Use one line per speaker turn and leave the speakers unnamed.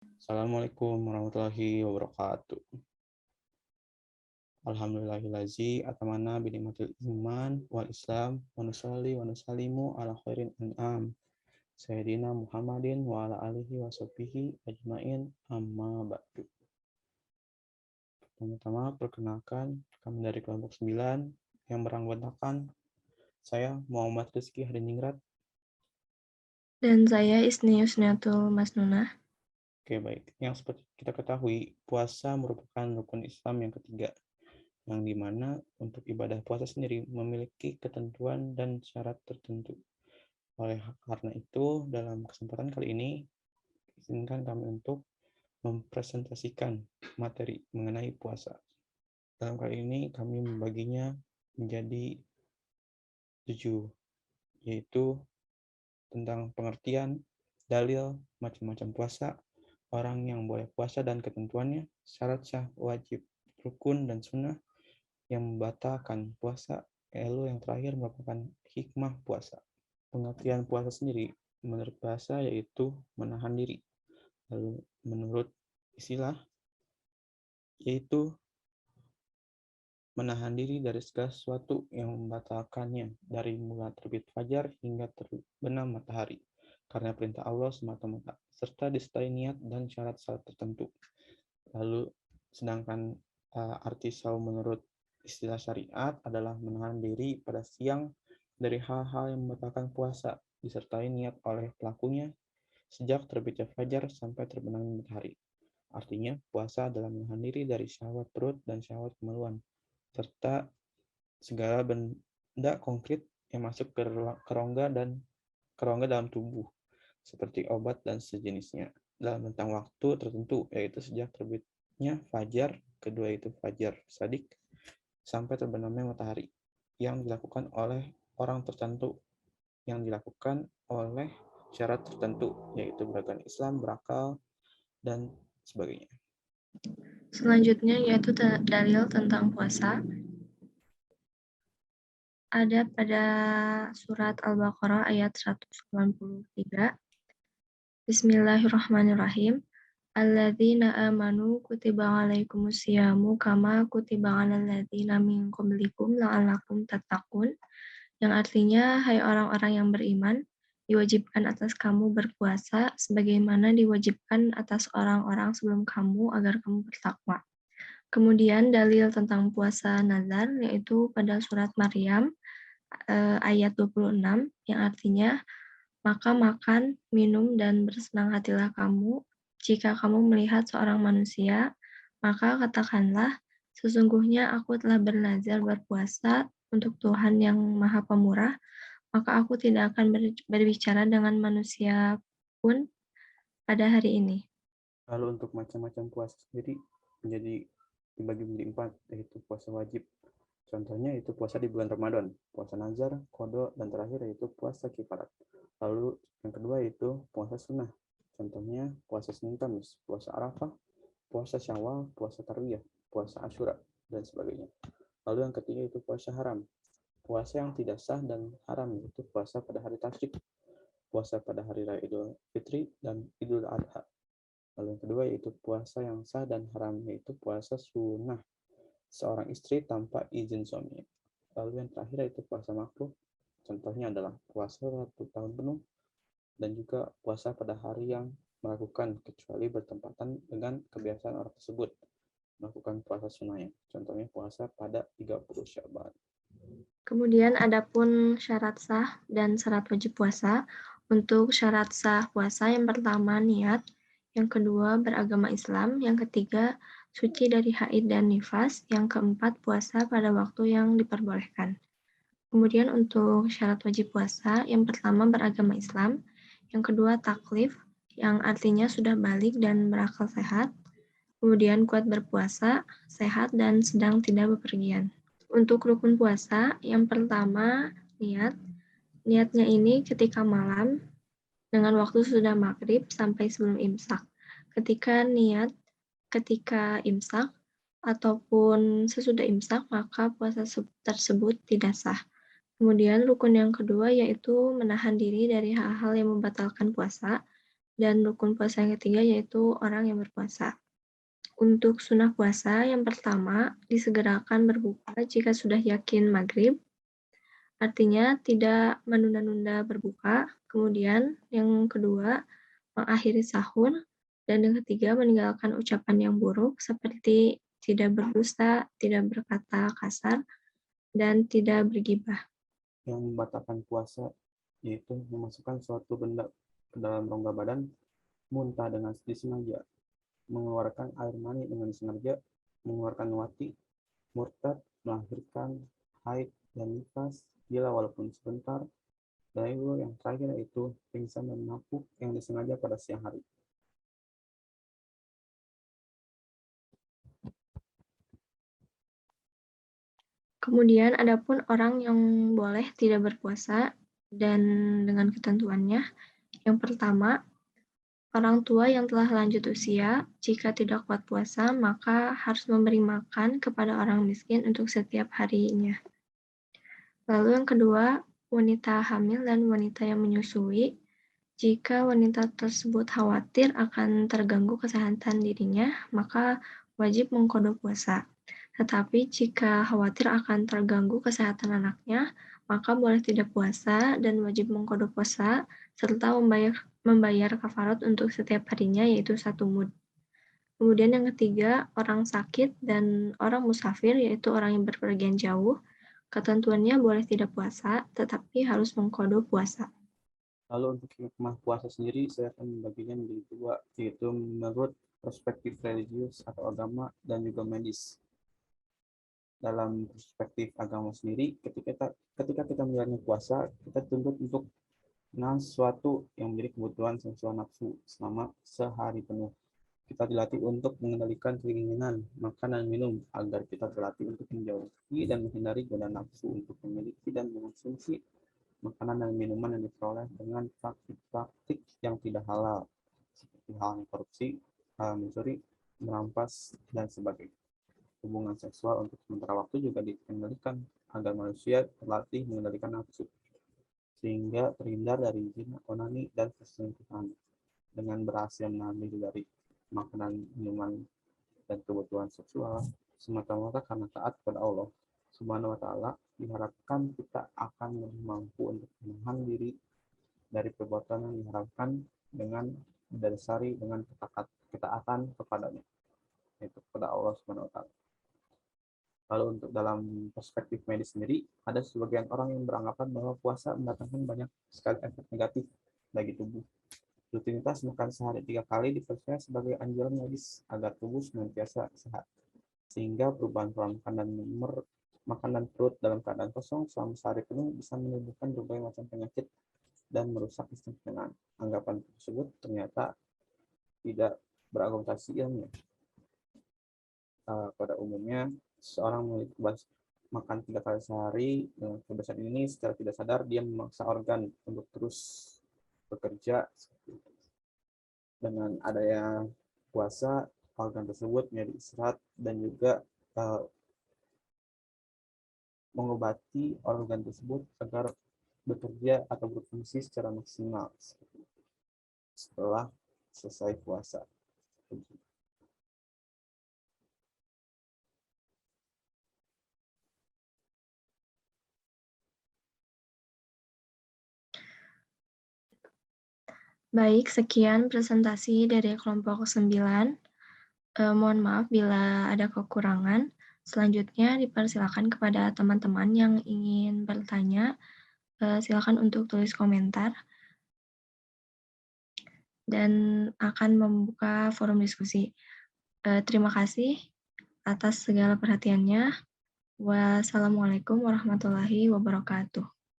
Assalamualaikum warahmatullahi wabarakatuh. Alhamdulillahillazi atamana binikmatil iman wal islam wa nusalli wa nusallimu ala khairin an'am. Sayyidina Muhammadin wa ala alihi wa sahbihi ajmain amma ba'du. Pertama-tama perkenalkan kami dari kelompok 9 yang beranggotakan saya Muhammad Rizky Hadiningrat.
Dan saya Isni Yusniatul Masnunah.
Oke, baik. Yang seperti kita ketahui, puasa merupakan rukun Islam yang ketiga, yang dimana untuk ibadah puasa sendiri memiliki ketentuan dan syarat tertentu. Oleh karena itu, dalam kesempatan kali ini, izinkan kami untuk mempresentasikan materi mengenai puasa. Dalam kali ini, kami membaginya menjadi 7, yaitu tentang pengertian, dalil, macam-macam puasa, orang yang boleh puasa dan ketentuannya, syarat sah, wajib, rukun, dan sunnah yang membatalkan puasa, lalu yang terakhir merupakan hikmah puasa. Pengertian puasa sendiri menurut bahasa yaitu menahan diri. Lalu menurut istilah yaitu menahan diri dari segala sesuatu yang membatalkannya dari mulai terbit fajar hingga terbenam matahari karena perintah Allah semata-mata serta disertai niat dan syarat-syarat tertentu. Lalu sedangkan arti saum menurut istilah syariat adalah menahan diri pada siang dari hal-hal yang membatalkan puasa disertai niat oleh pelakunya sejak terbitnya fajar sampai terbenamnya matahari. Artinya, puasa adalah menahan diri dari syahwat perut dan syahwat kemaluan, serta segala benda konkret yang masuk ke rongga dalam tubuh, seperti obat dan sejenisnya, dalam rentang waktu tertentu, yaitu sejak terbitnya fajar, kedua itu fajar shadik, sampai terbenamnya matahari, yang dilakukan oleh orang tertentu, yang dilakukan oleh syarat tertentu, yaitu beragama Islam, berakal, dan sebagainya.
Selanjutnya yaitu dalil tentang puasa. Ada pada surat Al-Baqarah ayat 183. Bismillahirrahmanirrahim. Alladzina amanu kutiba alaikumusyamu kama kutiba alal ladzina min qablikum la'allakum tattaqun. Yang artinya, hai orang-orang yang beriman, diwajibkan atas kamu berpuasa sebagaimana diwajibkan atas orang-orang sebelum kamu agar kamu bertakwa. Kemudian dalil tentang puasa nazar yaitu pada surat Maryam ayat 26 yang artinya, maka makan, minum, dan bersenang hatilah kamu jika kamu melihat seorang manusia, maka katakanlah, sesungguhnya aku telah bernazar berpuasa untuk Tuhan yang Maha Pemurah, maka aku tidak akan berbicara dengan manusia pun pada hari ini.
Lalu untuk macam-macam puasa sendiri dibagi menjadi 4, yaitu puasa wajib. Contohnya itu puasa di bulan Ramadan, puasa nazar, qada, dan terakhir yaitu puasa kifarat. Lalu yang kedua yaitu puasa sunnah. Contohnya puasa Senin Kamis, puasa Arafah, puasa Syawal, puasa Tarwiyah, puasa Asyura, dan sebagainya. Lalu yang ketiga itu puasa haram. Puasa yang tidak sah dan haram yaitu puasa pada hari tasyrik, puasa pada hari raya Idul Fitri dan Idul Adha. Lalu yang kedua yaitu puasa yang sah dan haram yaitu puasa sunnah seorang istri tanpa izin suaminya. Lalu yang terakhir yaitu puasa makruh. Contohnya adalah puasa 1 tahun penuh dan juga puasa pada hari yang melakukan kecuali bertempatan dengan kebiasaan orang tersebut melakukan puasa sunnahnya. Contohnya puasa pada 30 Syaban.
Kemudian adapun syarat sah dan syarat wajib puasa. Untuk syarat sah puasa yang pertama niat, yang kedua beragama Islam, yang ketiga suci dari haid dan nifas, yang keempat puasa pada waktu yang diperbolehkan. Kemudian untuk syarat wajib puasa, yang pertama beragama Islam, yang kedua taklif, yang artinya sudah balik dan berakal sehat, kemudian kuat berpuasa, sehat, dan sedang tidak bepergian. Untuk rukun puasa, yang pertama niat. Niatnya ini ketika malam dengan waktu sudah maghrib sampai sebelum imsak. Ketika imsak ataupun sesudah imsak, maka puasa tersebut tidak sah. Kemudian rukun yang kedua yaitu menahan diri dari hal-hal yang membatalkan puasa. Dan rukun puasa yang ketiga yaitu orang yang berpuasa. Untuk sunnah puasa, yang pertama, disegerakan berbuka jika sudah yakin maghrib, artinya tidak menunda-nunda berbuka. Kemudian, yang kedua, mengakhiri sahur. Dan yang ketiga, meninggalkan ucapan yang buruk seperti tidak berdusta, tidak berkata kasar, dan tidak bergibah.
Yang membatalkan puasa yaitu memasukkan suatu benda ke dalam rongga badan, muntah dengan disengaja, mengeluarkan air mani dengan disengaja, mengeluarkan wati, murtad, melahirkan, haid, dan nifas, bila walaupun sebentar, dan yang terakhir yaitu pingsan dan mabuk yang disengaja pada siang hari.
Kemudian adapun orang yang boleh tidak berpuasa dan dengan ketentuannya, yang pertama, orang tua yang telah lanjut usia, jika tidak kuat puasa, maka harus memberi makan kepada orang miskin untuk setiap harinya. Lalu yang kedua, wanita hamil dan wanita yang menyusui, jika wanita tersebut khawatir akan terganggu kesehatan dirinya, maka wajib mengqadha puasa. Tetapi jika khawatir akan terganggu kesehatan anaknya, maka boleh tidak puasa dan wajib mengqadha puasa serta membayar kafarat untuk setiap harinya yaitu 1 mud. Kemudian yang ketiga, orang sakit dan orang musafir yaitu orang yang berpergian jauh, ketentuannya boleh tidak puasa tetapi harus mengqadha puasa.
Lalu untuk hikmah puasa sendiri, saya akan membaginya menjadi dua, yaitu menurut perspektif religius atau agama dan juga medis. Dalam perspektif agama sendiri, ketika kita menjalani puasa, kita tuntut untuk menahan sesuatu yang menjadi kebutuhan seksual nafsu selama sehari penuh. Kita dilatih untuk mengendalikan keinginan, makan dan minum, agar kita terlatih untuk menjauhi dan menghindari godaan nafsu untuk memiliki dan mengonsumsi makanan dan minuman yang diperoleh dengan praktik-praktik yang tidak halal, seperti hal korupsi, mencuri, merampas, dan sebagainya. Hubungan seksual untuk sementara waktu juga dikendalikan agar manusia terlatih mengendalikan nafsu, sehingga terhindar dari zina, onani, dan perselingkuhan. Dengan berhasil menahan diri dari makanan, minuman, dan kebutuhan seksual, semata-mata karena taat kepada Allah Subhanahu wa Ta'ala, diharapkan kita akan lebih mampu untuk menahan diri dari perbuatan yang diharapkan dengan didasari dengan ketaatan kepadanya, yaitu kepada Allah Subhanahu wa Ta'ala. Lalu untuk dalam perspektif medis sendiri, ada sebagian orang yang beranggapan bahwa puasa mendatangkan banyak sekali efek negatif bagi tubuh. Rutinitas makan sehari 3 kali dipercaya sebagai anjuran medis agar tubuh senantiasa sehat, sehingga perubahan pola makan dan perut dalam keadaan kosong selama sehari penuh bisa menimbulkan berbagai macam penyakit dan merusak sistem pencernaan. Anggapan tersebut ternyata tidak berargumentasi ilmiah. Pada umumnya, seorang memiliki makan 3 kali sehari dengan kebiasaan ini secara tidak sadar dia memaksa organ untuk terus bekerja. Dengan adanya puasa, organ tersebut menjadi istirahat dan juga mengobati organ tersebut agar bekerja atau berfungsi secara maksimal setelah selesai puasa.
Baik, sekian presentasi dari kelompok 9. Mohon maaf bila ada kekurangan. Selanjutnya dipersilakan kepada teman-teman yang ingin bertanya, silakan untuk tulis komentar dan akan membuka forum diskusi. Terima kasih atas segala perhatiannya. Wassalamualaikum warahmatullahi wabarakatuh.